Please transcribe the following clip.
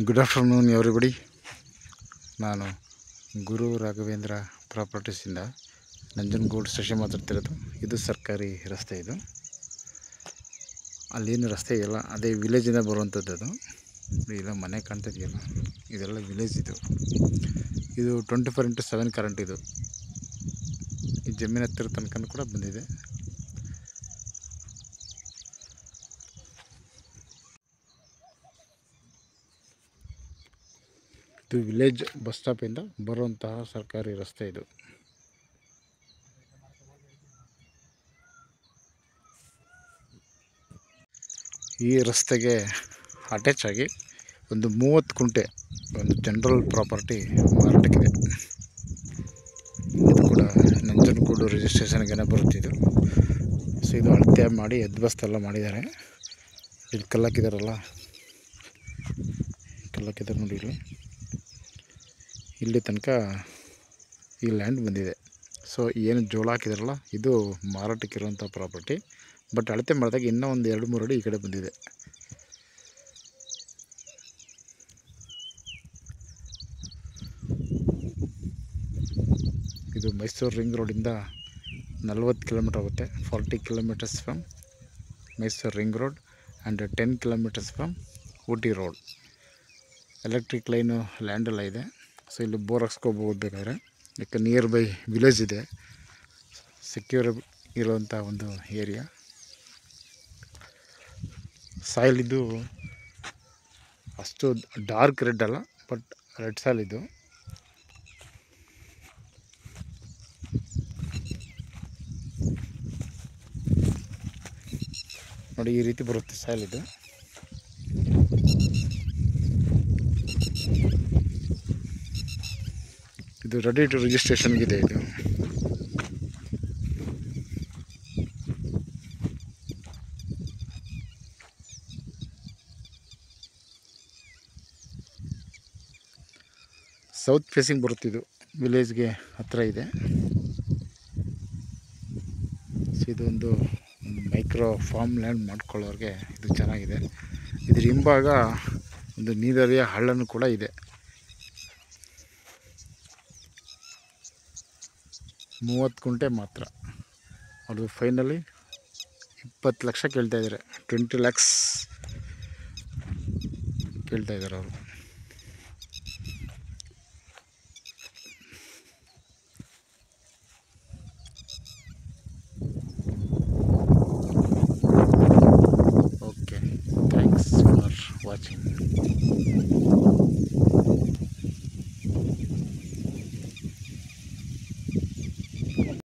Good afternoon everybody. ನಾನು Guru Raghavendra ಪ್ರಾಪರ್ಟೀಸಿಂದ Nanjangud station ಮಾತಾಡ್ತಿರೋದು. ಇದು ಸರ್ಕಾರಿ ರಸ್ತೆ. ಇದು ಅಲ್ಲೇನು ರಸ್ತೆ ಇಲ್ಲ, ಅದೇ ವಿಲೇಜಿಂದ ಬರುವಂಥದ್ದು. ಅದು ಇಲ್ಲ ಮನೆ ಕಾಣ್ತಿದೆಯಲ್ಲ, ಇದೆಲ್ಲ ವಿಲೇಜ್. ಇದು 24x7 ಕರೆಂಟ್. ಇದು ಈ ಜಮೀನು ಹತ್ತಿರ ತನಕ ಕೂಡ ಬಂದಿದೆ. ಇದು ವಿಲೇಜ್ ಬಸ್ ಸ್ಟಾಪಿಂದ ಬರುವಂತಹ ಸರ್ಕಾರಿ ರಸ್ತೆ. ಇದು ಈ ರಸ್ತೆಗೆ ಅಟ್ಯಾಚ್ ಆಗಿ ಒಂದು 30 ಕುಂಟೆ ಒಂದು ಜನರಲ್ ಪ್ರಾಪರ್ಟಿ ಮಾರಾಟಕ್ಕಿದೆ. ಇದು ಕೂಡ ನಂಜನಗೂಡು ರಿಜಿಸ್ಟ್ರೇಷನ್ಗೆ ಬರುತ್ತಿದ್ದು. ಸೊ ಇದು ಅಳತೆ ಮಾಡಿ ಎದ್ಬಸ್ತೆಲ್ಲ ಮಾಡಿದ್ದಾರೆ. ಇಲ್ಲಿ ಕಲ್ಲಾಕಿದಾರಲ್ಲ, ಕಲ್ಲಾಕಿದ್ದಾರೆ ನೋಡಿ. ಇಲ್ಲಿ ತನಕ ಈ ಲ್ಯಾಂಡ್ ಬಂದಿದೆ. ಸೊ ಏನು ಜೋಳ ಹಾಕಿದಾರಲ್ಲ, ಇದು ಮಾರಾಟಕ್ಕಿರುವಂಥ ಪ್ರಾಪರ್ಟಿ. ಬಟ್ ಅಳತೆ ಮಾಡಿದಾಗ ಇನ್ನೂ ಒಂದು 2-3 ಅಡಿ ಈ ಕಡೆ ಬಂದಿದೆ. ಇದು ಮೈಸೂರು ರಿಂಗ್ ರೋಡಿಂದ 40 ಕಿಲೋಮೀಟರ್ ಆಗುತ್ತೆ. 40 kilometres from Mysuru ring road and 10 kilometres from Ooty road. Electric line ಲ್ಯಾಂಡೆಲ್ಲ ಇದೆ. ಸೊ ಇಲ್ಲಿ ಬೋರ್ ಹಾಕ್ಸ್ಕೋಬೋದು ಬೇಕಾದ್ರೆ, ಯಾಕೆ ನಿಯರ್ ಬೈ ವಿಲೇಜ್ ಇದೆ, ಸೆಕ್ಯೂರ್ ಇರುವಂಥ ಒಂದು ಏರಿಯಾ. ಸಾಯಿಲ್ ಇದು ಅಷ್ಟು ಡಾರ್ಕ್ ರೆಡ್ ಅಲ್ಲ, ಬಟ್ ರೆಡ್ ಸಾಯಿಲ್ ಇದು. ನೋಡಿ, ಈ ರೀತಿ ಬರುತ್ತೆ ಸಾಯಿಲ್ ಇದು. ಇದು ರೆಡಿ ಟು ರಿಜಿಸ್ಟ್ರೇಷನ್ಗಿದೆ. ಇದು ಸೌತ್ ಫೇಸಿಂಗ್ ಬರುತ್ತಿದ್ದು, ವಿಲೇಜ್ಗೆ ಹತ್ತಿರ ಇದೆ. ಸೊ ಇದೊಂದು ಮೈಕ್ರೋ ಫಾರ್ಮ್ ಲ್ಯಾಂಡ್ ಮಾಡ್ಕೊಳ್ಳೋರಿಗೆ ಇದು ಚೆನ್ನಾಗಿದೆ. ಇದ್ರ ಹಿಂಭಾಗ ಒಂದು ನೀರಾವರಿಯ ಹಳ್ಳನೂ ಕೂಡ ಇದೆ. 30 ಕುಂಟೆ ಮಾತ್ರ. ಅವ್ರದ್ದು ಫೈನಲಿ 20 ಲಕ್ಷ ಕೇಳ್ತಾ ಇದ್ದಾರೆ. 20 lakhs ಕೇಳ್ತಾ ಇದ್ದಾರೆ ಅವರು. Okay, thanks for watching.